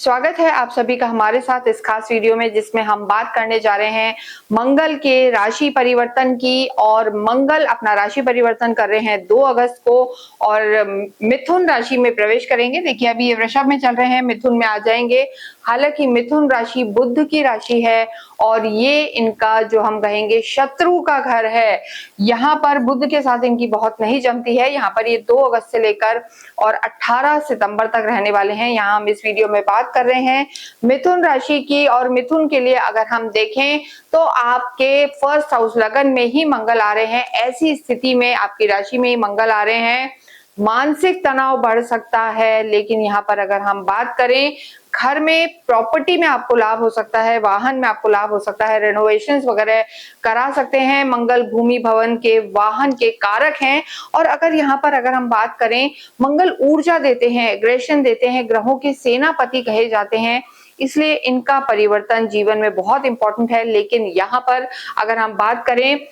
स्वागत है आप सभी का हमारे साथ इस खास वीडियो में, जिसमें हम बात करने जा रहे हैं मंगल के राशि परिवर्तन की। और मंगल अपना राशि परिवर्तन कर रहे हैं 2 अगस्त को और मिथुन राशि में प्रवेश करेंगे। देखिए अभी ये वृषभ में चल रहे हैं, मिथुन में आ जाएंगे। हालांकि मिथुन राशि बुध की राशि है और ये इनका जो हम कहेंगे शत्रु का घर है। यहाँ पर बुध के साथ इनकी बहुत नहीं जमती है। यहाँ पर ये 2 अगस्त से लेकर और 18 सितंबर तक रहने वाले हैं। यहाँ हम इस वीडियो में बात कर रहे हैं मिथुन राशि की। और मिथुन के लिए अगर हम देखें तो आपके फर्स्ट हाउस लगन में ही मंगल आ रहे हैं। ऐसी स्थिति में आपकी राशि में ही मंगल आ रहे हैं, मानसिक तनाव बढ़ सकता है। लेकिन यहाँ पर अगर हम बात करें, घर में प्रॉपर्टी में आपको लाभ हो सकता है, वाहन में आपको लाभ हो सकता है, रेनोवेशंस वगैरह करा सकते हैं। मंगल भूमि भवन के वाहन के कारक हैं। और अगर यहाँ पर अगर हम बात करें, मंगल ऊर्जा देते हैं, एग्रेशन देते हैं, ग्रहों के सेनापति कहे जाते हैं, इसलिए इनका परिवर्तन जीवन में बहुत इंपॉर्टेंट है। लेकिन यहाँ पर अगर हम बात करें,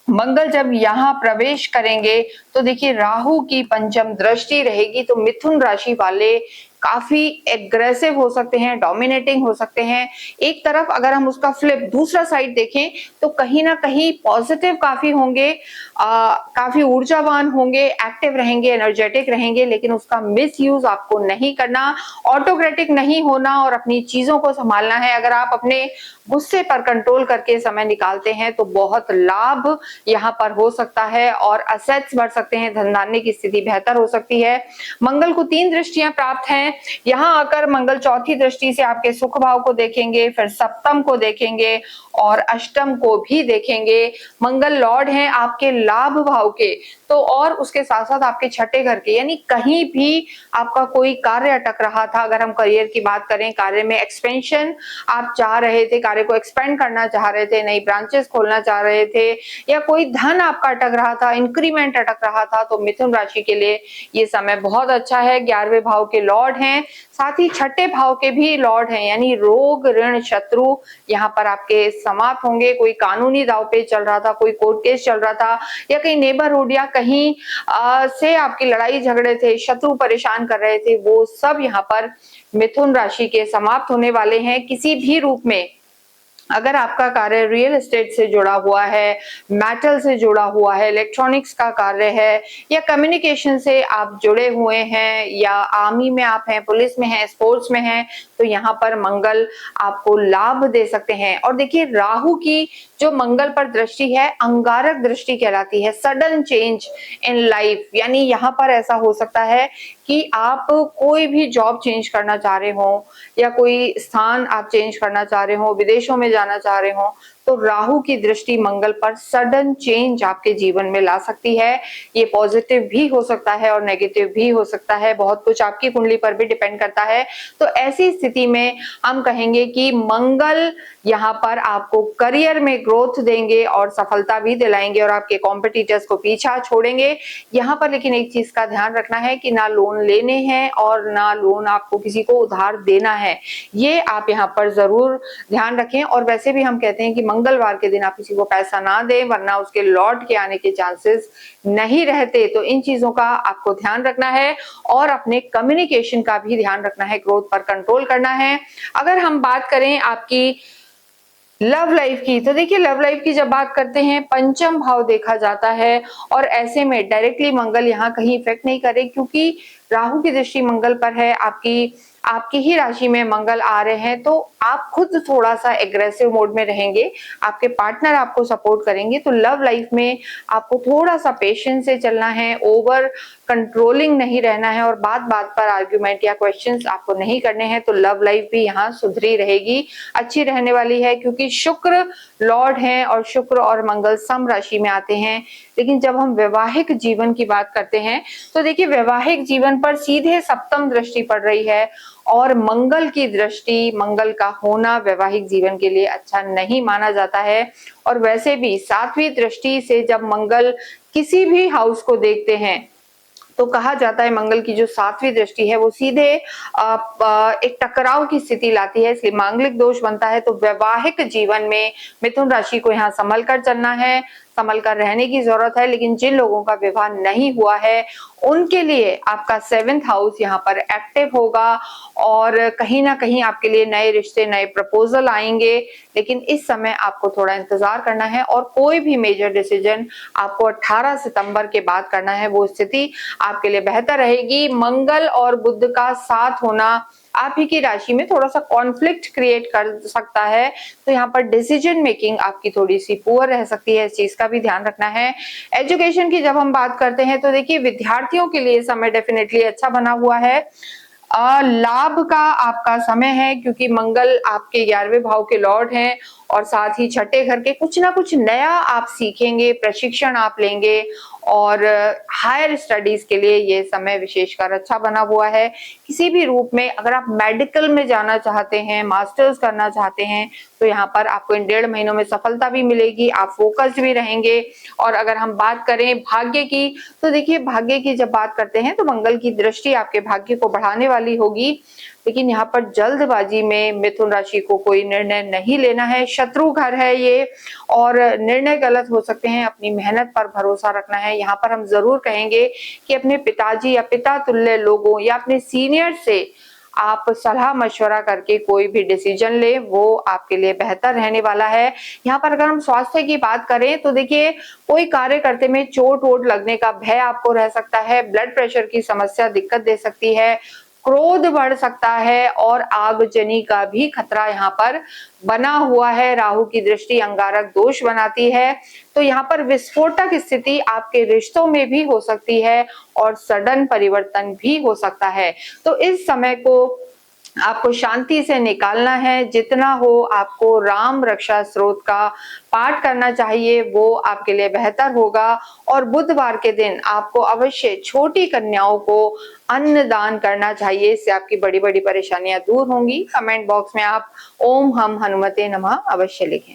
मंगल जब यहाँ प्रवेश करेंगे तो देखिए राहु की पंचम दृष्टि रहेगी, तो मिथुन राशि वाले काफी एग्रेसिव हो सकते हैं, डोमिनेटिंग हो सकते हैं। एक तरफ अगर हम उसका फ्लिप दूसरा साइड देखें तो कहीं ना कहीं पॉजिटिव काफी होंगे, काफी ऊर्जावान होंगे, एक्टिव रहेंगे, एनर्जेटिक रहेंगे। लेकिन उसका मिस यूज आपको नहीं करना, ऑटोक्रेटिक नहीं होना और अपनी चीजों को संभालना है। अगर आप अपने गुस्से पर कंट्रोल करके समय निकालते हैं तो बहुत लाभ यहाँ पर हो सकता है और असेट्स बढ़ सकते हैं, धन धान्य की स्थिति बेहतर हो सकती है। मंगल को 3 दृष्टियां प्राप्त हैं। यहाँ आकर मंगल चौथी दृष्टि से आपके सुख भाव को देखेंगे, फिर सप्तम को देखेंगे और अष्टम को भी देखेंगे। मंगल लॉर्ड हैं आपके लाभ भाव के, तो और उसके साथ साथ आपके छठे घर के, यानी कहीं भी आपका कोई कार्य अटक रहा था। अगर हम करियर की बात करें, कार्य में एक्सपेंशन आप चाह रहे थे, कार्य को एक्सपेंड करना चाह रहे थे, नई ब्रांचेस खोलना चाह रहे थे, या कोई धन आपका अटक रहा था, इंक्रीमेंट अटक रहा था, तो मिथुन राशि के लिए ये समय बहुत अच्छा है। 11वें भाव के लॉर्ड हैं, साथ ही छठे भाव के भी लॉर्ड हैं, यानी रोग ऋण शत्रु यहाँ पर आपके समाप्त होंगे। कोई कानूनी दाव पे चल रहा था, कोई कोर्ट केस चल रहा था, या कहीं नेबरहुड या कहीं से आपकी लड़ाई झगड़े थे, शत्रु परेशान कर रहे थे, वो सब यहाँ पर मिथुन राशि के समाप्त होने वाले हैं किसी भी रूप में। अगर आपका कार्य रियल एस्टेट से जुड़ा हुआ है, मेटल से जुड़ा हुआ है, इलेक्ट्रॉनिक्स का कार्य है, या कम्युनिकेशन से आप जुड़े हुए हैं, या आर्मी में आप हैं, पुलिस में हैं, स्पोर्ट्स में हैं, तो यहाँ पर मंगल आपको लाभ दे सकते हैं। और देखिए राहु की जो मंगल पर दृष्टि है, अंगारक दृष्टि कहलाती है, सडन चेंज इन लाइफ। यानी यहाँ पर ऐसा हो सकता है कि आप कोई भी जॉब चेंज करना चाह रहे हो, या कोई स्थान आप चेंज करना चाह रहे हो, विदेशों में जाना चाह रहे हो, तो राहु की दृष्टि मंगल पर सडन चेंज आपके जीवन में ला सकती है। ये पॉजिटिव भी हो सकता है और नेगेटिव भी हो सकता है, बहुत कुछ आपकी कुंडली पर भी डिपेंड करता है। तो ऐसी स्थिति में हम कहेंगे कि मंगल यहाँ पर आपको करियर में ग्रोथ देंगे और सफलता भी दिलाएंगे और आपके कॉम्पिटिटर्स को पीछा छोड़ेंगे। यहाँ पर लेकिन एक चीज का ध्यान रखना है कि ना लोन लेने हैं और ना लोन आपको किसी को उधार देना है, ये आप यहाँ पर जरूर ध्यान रखें। और वैसे भी हम कहते हैं कि मंगलवार के दिन आप किसी को पैसा ना दें, वरना उसके लौट के आने के चांसेस नहीं रहते। तो इन चीजों का आपको ध्यान रखना है और अपने कम्युनिकेशन का भी ध्यान रखना है, ग्रोथ पर कंट्रोल करना है। अगर हम बात करें आपकी लव लाइफ की, तो देखिए लव लाइफ की जब बात करते हैं, पंचम भाव देखा जाता है और ऐसे में डायरेक्टली मंगल यहाँ कहीं इफेक्ट नहीं करे, क्योंकि राहु की दृष्टि मंगल पर है, आपकी ही राशि में मंगल आ रहे हैं। तो आप खुद थोड़ा सा एग्रेसिव मोड में रहेंगे, आपके पार्टनर आपको सपोर्ट करेंगे। तो लव लाइफ में आपको थोड़ा सा पेशेंस से चलना है, ओवर कंट्रोलिंग नहीं रहना है, और बात बात पर आर्ग्यूमेंट या क्वेश्चंस आपको नहीं करने हैं। तो लव लाइफ भी यहाँ सुधरी रहेगी, अच्छी रहने वाली है, क्योंकि शुक्र लॉर्ड हैं और शुक्र और मंगल सम राशि में आते हैं। लेकिन जब हम वैवाहिक जीवन की बात करते हैं तो देखिए वैवाहिक जीवन पर सीधे सप्तम दृष्टि पड़ रही है, और मंगल की दृष्टि, मंगल का होना वैवाहिक जीवन के लिए अच्छा नहीं माना जाता है। और वैसे भी 7वीं दृष्टि से जब मंगल किसी भी हाउस को देखते हैं तो कहा जाता है मंगल की जो 7वीं दृष्टि है वो सीधे एक टकराव की स्थिति लाती है, इसलिए मांगलिक दोष बनता है। तो वैवाहिक जीवन में मिथुन राशि को यहाँ संभल कर चलना है, संभल कर रहने की जरूरत है। लेकिन जिन लोगों का विवाह नहीं हुआ है उनके लिए आपका 7th हाउस यहाँ पर एक्टिव होगा और कहीं ना कहीं आपके लिए नए रिश्ते, नए प्रपोजल आएंगे। लेकिन इस समय आपको थोड़ा इंतजार करना है और कोई भी मेजर डिसीजन आपको 18 सितंबर के बाद करना है, वो स्थिति आपके लिए बेहतर रहेगी। मंगल और बुध का साथ होना आप ही की राशि में थोड़ा सा कॉन्फ्लिक्ट क्रिएट कर सकता है, तो यहाँ पर डिसीजन मेकिंग आपकी थोड़ी सी पुअर रह सकती है, इस चीज का भी ध्यान रखना है। एजुकेशन की जब हम बात करते हैं तो देखिए विद्यार्थियों के लिए समय डेफिनेटली अच्छा बना हुआ है। लाभ का आपका समय है क्योंकि मंगल आपके 11वें भाव के लॉर्ड हैं और साथ ही छठे घर के, कुछ ना कुछ नया आप सीखेंगे, प्रशिक्षण आप लेंगे और हायर स्टडीज के लिए ये समय विशेषकर अच्छा बना हुआ है। किसी भी रूप में अगर आप मेडिकल में जाना चाहते हैं, मास्टर्स करना चाहते हैं, तो यहाँ पर आपको इन 1.5 महीनों में सफलता भी मिलेगी, आप फोकस्ड भी रहेंगे। और अगर हम बात करें भाग्य की, तो देखिए भाग्य की जब बात करते हैं तो मंगल की दृष्टि आपके भाग्य को बढ़ाने वाली होगी। लेकिन यहाँ पर जल्दबाजी में मिथुन राशि को कोई निर्णय नहीं लेना है, शत्रु घर है ये और निर्णय गलत हो सकते हैं, अपनी मेहनत पर भरोसा रखना है। यहाँ पर हम जरूर कहेंगे कि अपने पिताजी या पिता तुल्य लोगों या अपने सीनियर से आप सलाह मशवरा करके कोई भी डिसीजन ले, वो आपके लिए बेहतर रहने वाला है। यहाँ पर अगर हम स्वास्थ्य की बात करें तो देखिए कोई कार्य करते में चोट वोट लगने का भय आपको रह सकता है, ब्लड प्रेशर की समस्या दिक्कत दे सकती है, क्रोध बढ़ सकता है और आगजनी का भी खतरा यहाँ पर बना हुआ है। राहु की दृष्टि अंगारक दोष बनाती है, तो यहाँ पर विस्फोटक स्थिति आपके रिश्तों में भी हो सकती है और सडन परिवर्तन भी हो सकता है। तो इस समय को आपको शांति से निकालना है, जितना हो आपको राम रक्षा स्रोत का पाठ करना चाहिए, वो आपके लिए बेहतर होगा। और बुधवार के दिन आपको अवश्य छोटी कन्याओं को अन्न दान करना चाहिए, इससे आपकी बड़ी बड़ी परेशानियां दूर होंगी। कमेंट बॉक्स में आप ओम हम हनुमते नमः अवश्य लिखें।